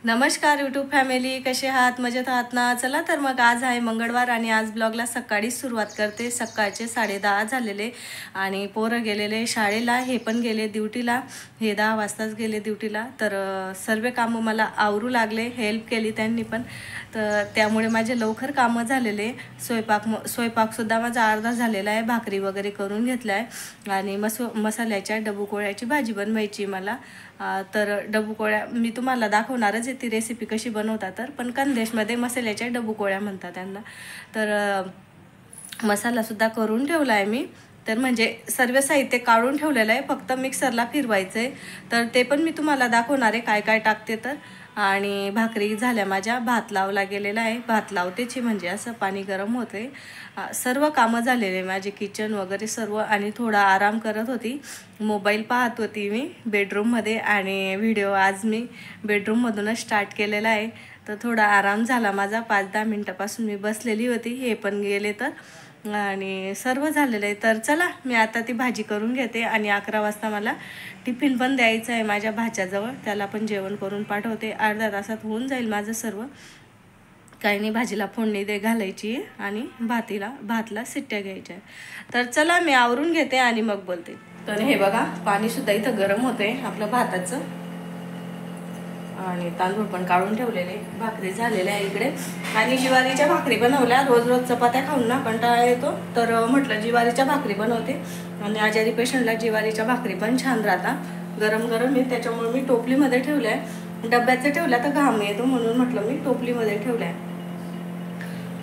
नमस्कार YouTube family, कसे आहात? मजेत आहात ना? चला तर मग आज आहे मंगळवार आणि आज ब्लॉगला सकाळीच सुरुवात करते. सकाळचे 10:30 झालेले आणि पोरं गेलेले शाळेला, हे पण गेले ड्युटीला. हे 10 वाजताच गेले ड्युटीला. तर सर्व कामं मला आवरू लागले, हेल्प केली त्यांनी पण. तर त्यामुळे माझे लवकर कामं झालेले. स्वयंपाकसुद्धा माझा अर्धा झालेला आहे. भाकरी वगैरे करून घेतला आहे आणि मसाल्याच्या डबूकोळ्याची भाजी बनवायची मला. तर डबूकोळ्या मी तुम्हाला दाखवणारच आहे ती रेसिपी कशी बनवतात. तर पण खानदेशमध्ये मसाल्याच्या डबूकोळ्या म्हणतात त्यांना. तर मसालासुद्धा करून ठेवला आहे मी. तर म्हणजे सर्व साहित्य काढून ठेवलेलं आहे, फक्त मिक्सरला फिरवायचं आहे. तर ते पण मी तुम्हाला दाखवणार आहे काय काय टाकते. तर आणि भाकरी झाल्या माझ्या, भात लावला गेलेला आहे. भात लावतेची म्हणजे असं पाणी गरम होते. सर्व कामं झालेले माझे, किचन वगैरे सर्व. आणि थोडा आराम करत होती, मोबाईल पाहत होती मी बेडरूममध्ये. आणि व्हिडिओ आज मी बेडरूममधूनच स्टार्ट केलेला आहे. तर थोडा आराम झाला माझा. 5-10 मिनटापासून मी बसलेली होती, हे पण गेले तर. आणि सर्व झालेलं आहे. तर चला मी आता ती भाजी करून घेते आणि 11 वाजता मला टिफिन पण द्यायचं आहे माझ्या भाच्याजवळ. त्याला पण जेवण करून पाठवते. अर्ध्या तासात होऊन जाईल माझं सर्व. काही नाही, भाजीला फोडणी घालायची आणि भातला सिट्ट्या घ्यायच्या. तर चला मी आवरून घेते आणि मग बोलते. तर हे बघा, पाणीसुद्धा इथं गरम होते आपलं भाताचं. आणि तांदूळ पण काढून ठेवलेले, भाकरी झालेल्या आहे इकडे. आणि ज्वारीच्या भाकरी बनवल्या. रोज रोज चपात्या खाऊन ना कंटाळा येतो, तर म्हटलं ज्वारीच्या भाकरी बनवते. आणि आजारी पेशंटला ज्वारीच्या भाकरी पण छान राहतात, गरम गरम आहे. त्याच्यामुळे मी टोपलीमध्ये ठेवल्या. डब्याचं ठेवल्या तर घाम येतो, म्हणून म्हटलं मी टोपलीमध्ये ठेवल्या.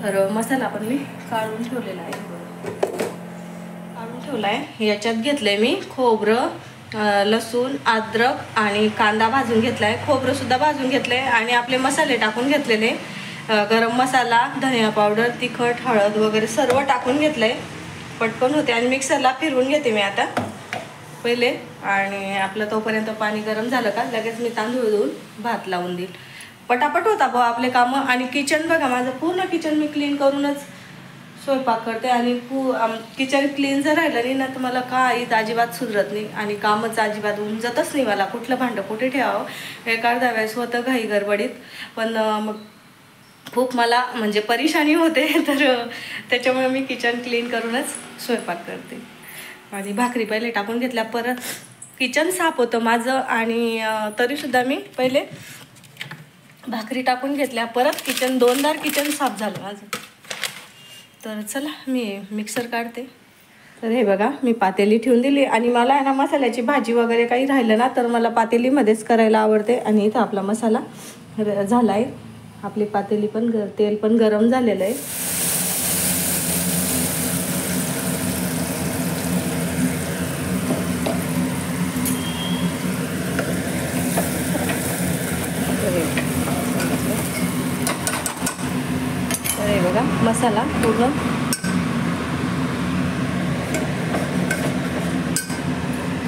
तर मसाला पण मी काढून ठेवलेला आहे, काढून ठेवला आहे. याच्यात घेतलंय मी खोबरं, लसूण, अद्रक आणि कांदा भाजून घेतलाय. खोबरंसुद्धा भाजून घेतलंय आणि आपले मसाले टाकून घेतलेले. गरम मसाला, धनिया पावडर, तिखट, हळद वगैरे सर्व टाकून घेतलंय. पटकन होते. आणि मिक्सरला फिरवून घेते मी आता पहिले. आणि आपलं तोपर्यंत पाणी गरम झालं का लगेच मी तांदूळ धुवून भात लावून देईल. पटापट होता भाऊ आपले कामं. आणि किचन बघा, माझं पूर्ण किचन मी क्लीन करूनच स्वयंपाक करते. आणि किचन क्लीन जर राहिलं नाही ना तर मला काहीच अजिबात सुधरत नाही. आणि कामच अजिबात उमजतच नाही मला, कुठलं भांडं कुठे ठेवावं. एक अर्धा वेळेस होतं घाई गडबडीत, पण मग खूप मला म्हणजे परेशानी होते. तर त्याच्यामुळे मी किचन क्लीन करूनच स्वयंपाक करते. आणि भाकरी पहिले टाकून घेतल्या. परत किचन साफ होतं माझं, आणि तरीसुद्धा मी पहिले भाकरी टाकून घेतल्या. परत किचन 2दा किचन साफ झालं माझं. तर चला मी मिक्सर काढते. तर हे बघा, मी पातेली ठेवून दिली. आणि मला आहे ना मसाल्याची भाजी वगैरे काही राहिलं ना तर मला पातेलीमध्येच करायला आवडते. आणि इथं आपला मसाला झाला आहे. आपली पातेली पण तेल पण गरम झालेलं आहे. तर हे बघा, मसाला पूर्ण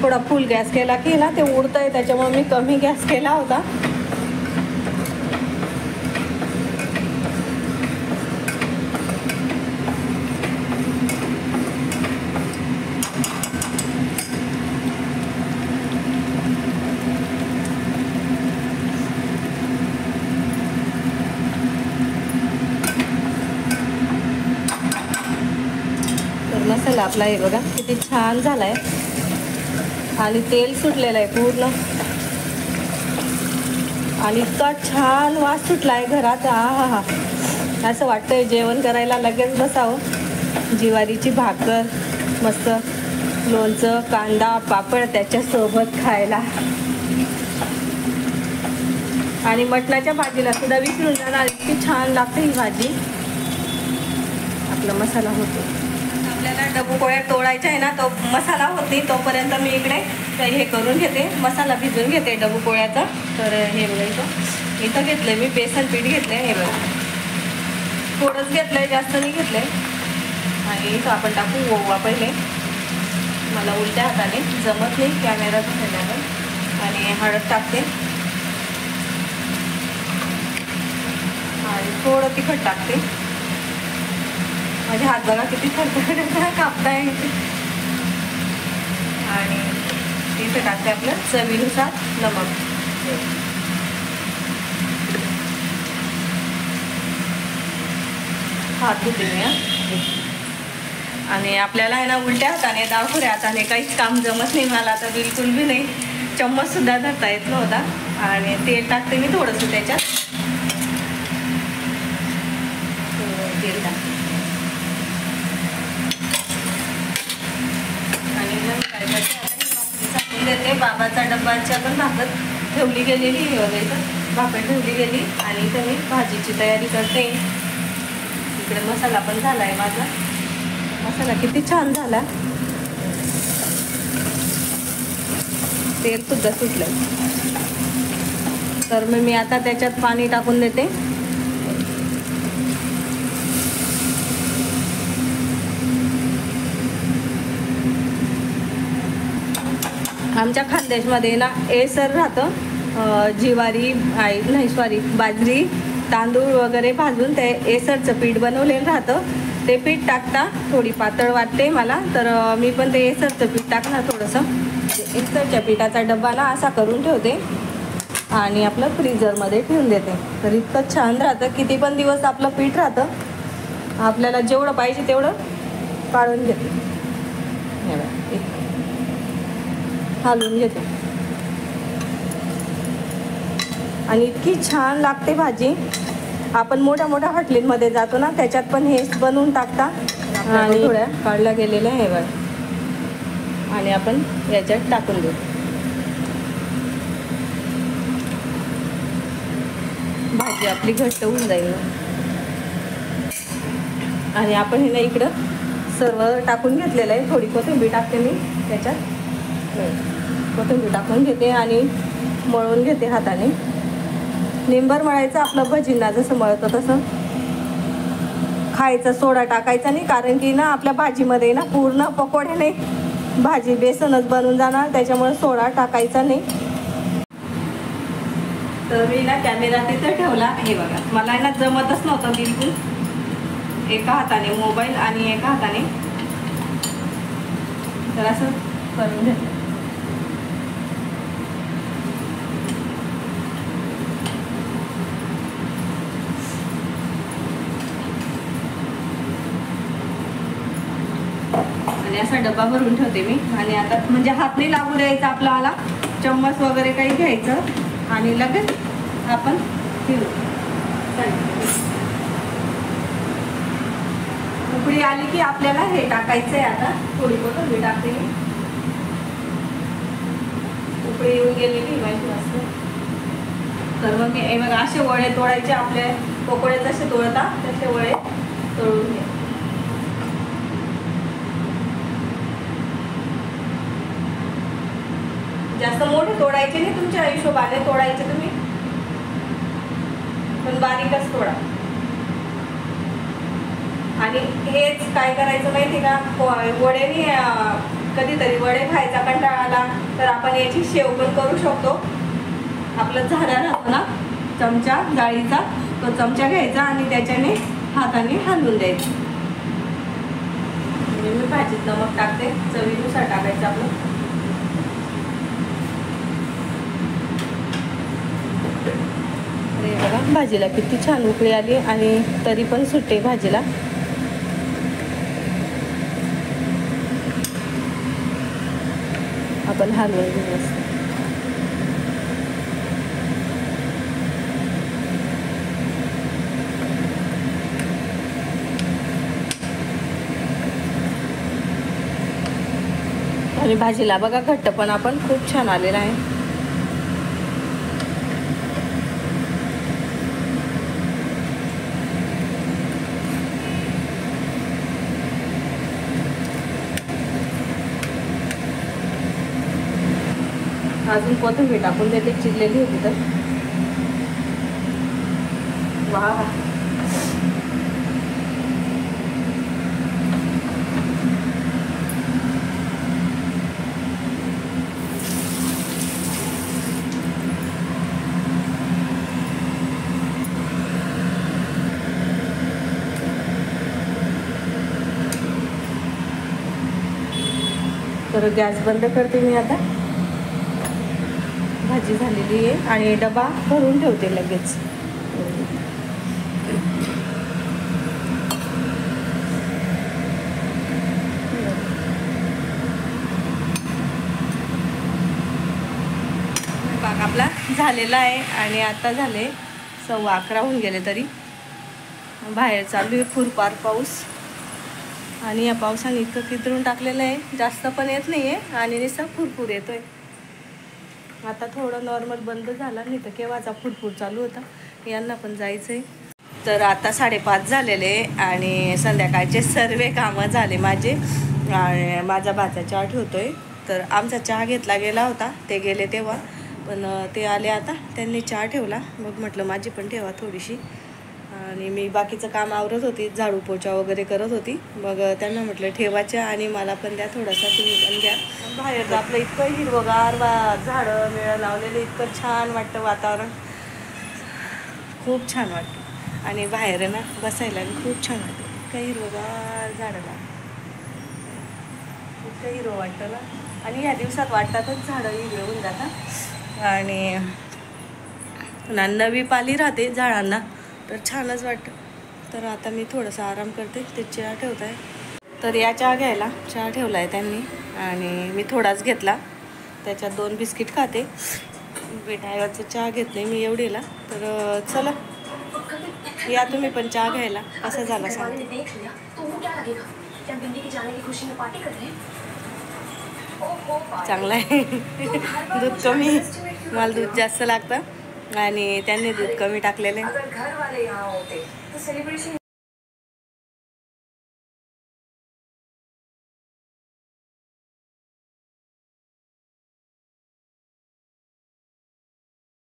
थोडा फुल गॅस केला की ना ते उडतंय, त्याच्यामुळे मी कमी गॅस केला होता. तर मसाला आपला हे बघा किती छान झालाय. आणि तेल सुटलेलं आहे पूर्ण. आणि इतका छान वास सुटलाय घरात. हा असं वाटतंय जेवण करायला लगेच बसावं. ज्वारीची भाकर मस्त, लोणचं, कांदा, पापड त्याच्यासोबत खायला. आणि मटणाच्या भाजीला सुद्धा विसरून जाणार, इतकी छान लागते ही भाजी. आपला मसाला होतो. आपल्याला डबूकोळ्या तोडायच्या आहे ना, तो मसाला होते तोपर्यंत मी इकडे हे करून घेते, मसाला भिजून घेते डबूकोळ्याचा. तर हे बघा, इथं घेतलंय मी बेसन पीठ घेतलंय. हे बघा, थोडंच घेतलंय, जास्त नाही घेतलंय. आणि इथं आपण टाकू ओवा पहिले. मला उलट्या हाताने जमत नाही कॅमेरा धरल्यावर. आणि हळद टाकते आणि थोडं तिखट टाकते. माझे हात बघा किती थरथर कापताय. आणि इथे टाकते आपलं चवीनुसार नमक. हात धुते मी. आणि आपल्याला आहे ना उलट्या हाताने डावखुऱ्या हाताने काहीच काम जमत नाही मला आता बिलकुल बी नाही. चम्मचसुद्धा धरता येत नव्हता. आणि तेल टाकते मी थोडंसं त्याच्यात. तेल टाकते आणि मग काय करते टाकून देते. बाबाचा डब्बाच्या पण भाकर ठेवली गेलेली वगैरे भाकर ठेवली गेली. आणि इथं मी भाजीची तयारी करते. इकडे मसाला पण झाला आहे माझा. मसाला किती छान झाला. तेलसुद्धा सुटलं. तर मी आता त्याच्यात पाणी टाकून देते. आमच्या खानदेशमध्ये ना एसर राहतं. ज्वारी बाजरी तांदूळ वगैरे भाजून ते एसरचं पीठ बनवलेलं राहतं. ते पीठ टाकता थोडी पातळ वाटते मला. तर मी पण ते एसरचं पीठ टाकणार थोडंसं. एसरच्या पिठाचा डब्बा ना असा करून ठेवते आणि आपलं फ्रीजरमध्ये ठेवून देते. तर इतकं छान राहतं. किती पण दिवस आपलं पीठ राहतं. आपल्याला जेवढं पाहिजे तेवढं काढून घेते. हलवून घेते आणि इतकी छान लागते भाजी. आपण मोठ्या मोठ्या हॉटेलमध्ये जातो ना त्याच्यात पण हेच बनवून टाकता. आणि थोड्या काढल्या गेलेल्या आहे बघ. आणि आपण याच्यात टाकून देऊ. भाजी आपली घट्ट होऊन जाईल. आणि आपण हे ना इकडं सर्व टाकून घेतलेलं आहे. थोडी कोथिंबीर टाकते मी त्याच्यात. कोथिंबीर टाकून घेते आणि मळून घेते हाताने. निंबर मळायचं आपलं भजींना जसं मळतं तसं. खायचा सोडा टाकायचा नाही कारण की ना आपल्या भाजीमध्ये ना पूर्ण पकोडे नाही भाजी बेसनच बनून जाणार. त्याच्यामुळे सोडा टाकायचा नाही. तर मी ना कॅमेरा तिथं ठेवला. हे बघा मला ना जमतच नव्हतं बिलकुल. एका हाताने मोबाईल आणि एका हाताने तर असं करून घेतलं. आणि असा डब्बा भरून ठेवते मी. आणि आता म्हणजे हात नाही लागू द्यायचा आपल्याला. चम्मच वगैरे काही घ्यायचं आणि लगेच आपण फिरू. उकळी आली की आपल्याला हे टाकायचं आहे. आता थोडी कोथिंबीर टाकते मी. उकळी येऊन गेलेली माहिती असते. तर मग हे बघा असे वळे तोडायचे. आपले पकोडे जसे तोडतात तसे वळे तोडून घे. जास्त मोठे तोडायचे नाही. तुमच्या हिशोबाने तोडायचे तुम्ही. पण बारीकच तोडा. आणि हेच काय करायचं माहिती का वडेने कधीतरी वडे खायचा कंटाळा आला तर आपण याची शेव पण करू शकतो. आपलं झाडा राहतो ना चमचा जाळीचा तो चमचा घ्यायचा आणि त्याच्याने हाताने हलवून द्यायचं. मी भाजीत नमक टाकते. चवीनुसार टाकायचं आपलं. अरे बघा भाजीला किती छान उकळी आली आणि तरी पण सुट्टे भाजीला. आपण हलवून घेऊ मस्त. आणि भाजीला बघा घट्टपणा पण खूप छान आलेला आहे. अजून कोथिंबीर टाकून देते चिरलेली होती तर. वा तर गॅस बंद करते मी आता. भाजी झालेली आहे आणि डबा भरून ठेवते लगेच. झालेला आहे आणि आता झाले 11:15 होऊन गेले तरी बाहेर चालू आहे फुरपार पाऊस. आणि या पावसाने इतकं कितरून टाकलेलं आहे, जास्त पण येत नाही आहे आणि नुसता फुरफुर येतो आहे. आता थोडं नॉर्मल बंद झाला, नाही तर केव्हाचा फुरफुर चालू होता. यांना पण जायचं आहे. तर आता 5:30 झालेले आणि संध्याकाळचे सर्व कामं झाले माझे. आणि माझा भाचा चहा ठेवतोय. तर आमचा चहा घेतला गेला होता, ते गेले तेव्हा, पण ते आले आता, त्यांनी चहा ठेवला. मग म्हटलं माझी पण ठेवा थोडीशी. आणि मी बाकीचं काम आवरत होती, झाडू पोछा वगैरे करत होती. मग त्यांना म्हटलं ठेवायच्या आणि मला पण द्या थोडासा, तुम्ही पण द्या. बाहेर आपलं इतकं हिरवगार झाडं मिळं लावलेलं, इतकं छान वाटतं वातावरण, खूप छान वाटतं. आणि बाहेर ना बसायला खूप छान वाटतं, इतकं हिरवगार झाडं लावलं, इतकं हिरवं वाटतं ना. आणि ह्या दिवसात वाटतातच झाडं हिरवे होऊन जातात आणि नवी पाली राहते झाडांना, तर छानच वाटतं. तर आता मी थोडंसं आराम करते, ते चहा ठेवत आहे. तर या चहा घ्यायला चहा ठेवला आहे त्यांनी आणि मी थोडाच घेतला, त्याच्यात 2 बिस्किट खाते. बेटायवरचं चहा घेत नाही मी एवढीला. तर चला या तुम्ही पण चहा घ्यायला. कसा झाला सांगते. चांगला आहे. दूध कमी, मला दूध जास्त लागतं आणि त्यांनी दूध कमी टाकलेलं आहे.